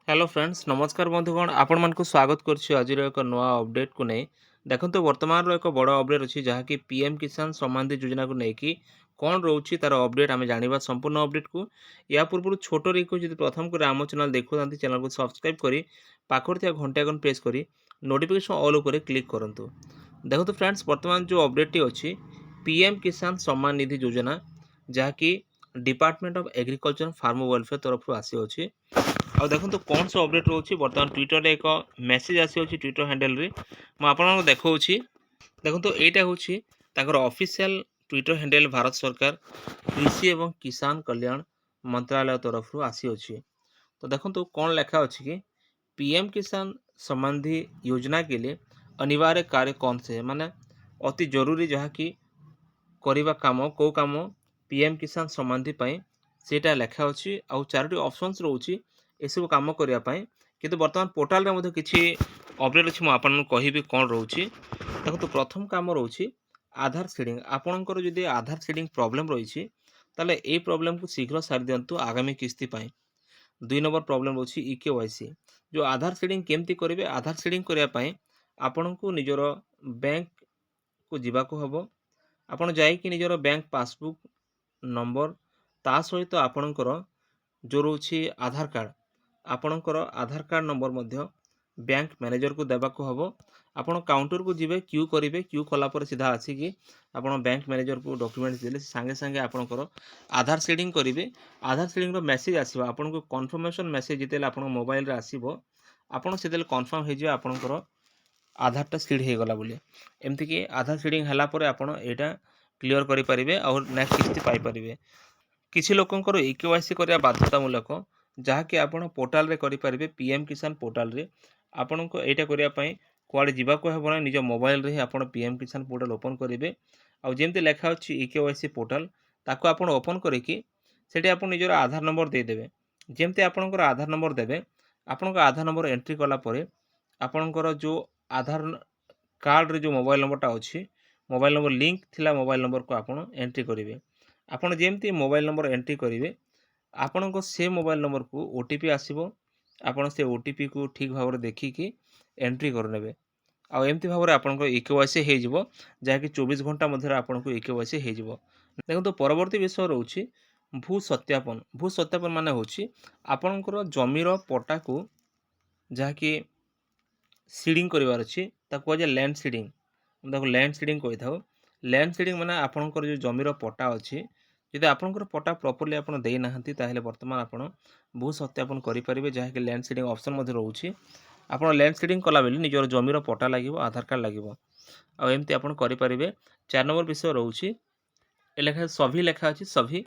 Hello friends नमस्कार बंधुगण आपण मानक स्वागत करछि आज एक नवा अपडेट को नहीं देखंतु वर्तमान एक बड़ अपडेट अछि जहाँकि पीएम किसान सम्मान निधि योजना को लेकिन कौन रोचे तार अपडेट आम जाना संपूर्ण अपडेट को या पूर्व छोट रिक्वेस्ट जब प्रथम कर आम चैनल देखुं चैनल को सब्सक्राइब करी पाखर घंटा आइकन प्रेस करी नोटिफिकेशन ऑल उपर क्लिक करूँ देखो फ्रेंड्स वर्तमान जो अपडेट टी अच्छी पीएम किसान सम्मान निधि योजना जहाँकि department of agriculture farm welfare तरफ आसी अच्छी आउ देखो कौन सब अपडेट रोचे बर्तमान ट्विटर रे एक मेसेज आसी अच्छी ट्विटर हैंडल रे मुझे देखा देखो यहाँ हूँ ऑफिशियल ट्विटर हैंडल भारत सरकार कृषि एवं किसान कल्याण मंत्रालय तरफ आसी अच्छी तो देखो कौन लिखा अच्छी कि पीएम किसान संबंधी योजना के लिए अनिवार्य कार्य कौन से माने अति जरूरी जहाँकि करवा काम कौ काम पीएम किसान संबंधी सेटा लिखा अच्छी आउ चारोटी ऑप्शंस रोची एसबू कम करने किंतु बर्तमान पोर्टाल रे किसी अपडेट अच्छी मुझे कहि कौन रोचे देखो प्रथम कम रोचे आधार सीडिंग आपणकर जदि आधार सीडिंग प्रॉब्लम रही ताले ए प्रॉब्लम को शीघ्र सारी दिंतु आगामी किस्ती दुई नंबर प्रॉब्लम रोचे इकेवाईसी जो आधार सीडिंग केमती करेंगे आधार सीडिंग करने आपण को निजर बैंक को जीवाक हम आपण जाकि निजर बैंक पासबुक नंबर ता सहित आपणकर जो रोचे आधार कार्ड आपणकर आधार कार्ड नंबर मध्य बैंक मैनेजर को देवाक हम आपण काउंटर को जीवे क्यू करेंगे क्यू कलापर सीधा आसिकी आपण बैंक मैनेजर को डॉक्यूमेंट्स देले सांगे सांगे आपणकर आधार सीडिंग करेंगे आधार सीडिंग रो मेसेज आसीबो आपण को कन्फर्मेशन मेसेज जितेले आपण मोबाइल रे आसीबो आपण सेतेले कन्फर्म हो जाए आपणकर आधारटा सीड हो गला बोली एमती कि आधार सीडिंग हला परे आपण एटा क्लियर करि परिबे और नेक्स्ट किस्ती पाई परिबे किसी लोकंकर इकेवाईसी करिया बाध्यतामूलक जहाँकि आपण पोर्टाल रे करि परिबे पीएम किसान पोर्टाल रे आपण को एटा करिया पई कुआडे जीवाको हेबो ना निज मोबाइल रे आपण पीएम किसान पोर्टाल ओपन करेंगे आउ जेमती लिखा अछि इकेवाईसी पोर्टाल ताको आपण ओपन करिकि सेठी आपण निजर आधार नंबर दे देबे जेमती आपणकर आधार नंबर देबे आपणकर आधार नंबर एंट्री कला परे आपणकर जो आधार कार्ड रे जो मोबाइल नंबरटा अच्छी मोबाइल नंबर लिंक थिला मोबाइल नंबर को आपण एंट्री करेंगे आपण जेमती मोबाइल नंबर एंट्री करेंगे आपण को से मोबाइल नंबर को ओटीपी आसीबो आपण से ओटीपी को ठीक भाव में देखिकी एंट्री करने आउ एमती भाव में आपन इकेवाईसी हो जिवो जहाँकि 24 घंटा मध्य आपन को इकेवाईसी हो जिवो देखो तो परवर्ती विषय रोची भू सत्यापन माने होची आपनकर जमीर पट्टा को जहाँकि सीडिंग करिवार अछि ताको जे लैंड सीडिंग देखो लैंड सीडिंग कहि थाओ लैंड सीडिंग माने आपनकर जो जमीर पट्टा अछि जदि आपनकर पट्टा प्रॉपर्ली आपन देई नाहंती ताहेले वर्तमान आपन भू सत्यापन करि परिबे जहाँकि लैंड सीडिंग ऑप्शन मध्य रोची आपन लैंड सीडिंग कला बेली निजर जमीर पट्टा लागिवो आधार कार्ड लागिवो आ एमती आपन करि परिबे 4 नंबर विषय रोची ए लेखा सभी लेखा अछि सभी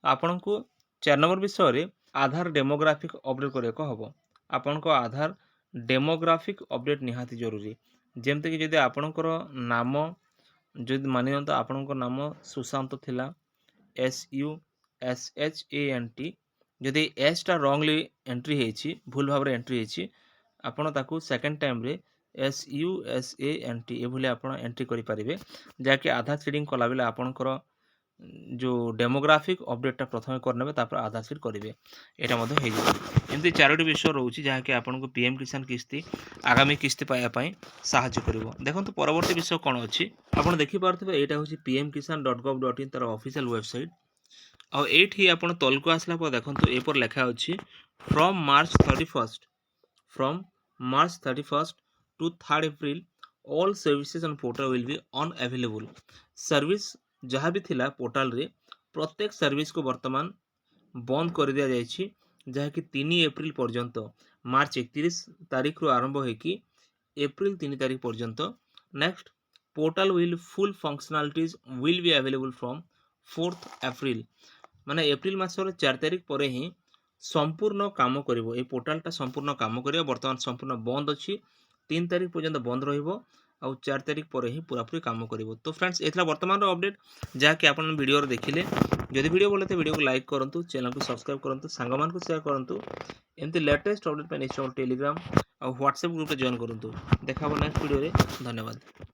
आपन को 4 नंबर विषय रे आधार डेमोग्राफिक अपडेट करिया को हबो आपन को आधार डेमोग्राफिक अपडेट निहाती जरूरी जेमते कि जदि आपणकर नाम जदि मानि तो आपणकर नाम सुशांत थिला SUSHANT जदि एसटा रॉन्गली एंट्री होइछि भूल भाव एंट्री होइछि आपण ताकू सेकेंड टाइम रे SUSANT ए भूले आपण एंट्री करि परिबे जाके आधार सीडिंग कला बेले आपणकर जो डेमोग्राफिक अपडेटा प्रथम करने तापर आधार सीड करेंगे यहाँ मध्य हो एमती 4टी विषय रोचे जहाँकि आपन को पीएम किसान किस्ती आगामी किस्ती पाइबापी साहाय्य कर देखो परवर्ती विषय कौन अच्छी आपड़ देखिपे यहाँ हूँ pmkisan.gov.in तार ऑफिशियल वेबसाइट और ये आप तल को आसला देखो एपर लिखा अच्छी from March 31st to 3rd April all services on portal will be unavailable service जहाँ भी थिला पोर्टाल रे प्रत्येक सर्विस को वर्तमान बंद कर दिया जायछि जहाँकि 3 एप्रिल पर्यंत मार्च 31 तारीख रु आरंभ होगी एप्रिल 3 तारीख पर्यंत next portal will full functionalities will be available from 4th April माने एप्रिल मासर 4 तारीख पर ही संपूर्ण काम करिवो ए पोर्टालटा संपूर्ण काम करिवो वर्तमान संपूर्ण बंद अछि 3 तारीख पर्यंत बंद रहिवो आउ 4 तारीख पर ही पूरापूरी काम करिवो तो फ्रेंड्स एथला वर्तमान अपडेट जहाँकि आपन वीडियो रे देखिले जदि वीडियो बोले तो वीडियो को लाइक करंतु चैनल को सब्सक्राइब करंतु सांगमान को शेयर करंतु एमती लेटेस्ट अपडेट पे इंस्टॉल टेलीग्राम और व्हाट्सएप ग्रुप पे जॉइन करंतु देखा नेक्स्ट वीडियो रे धन्यवाद।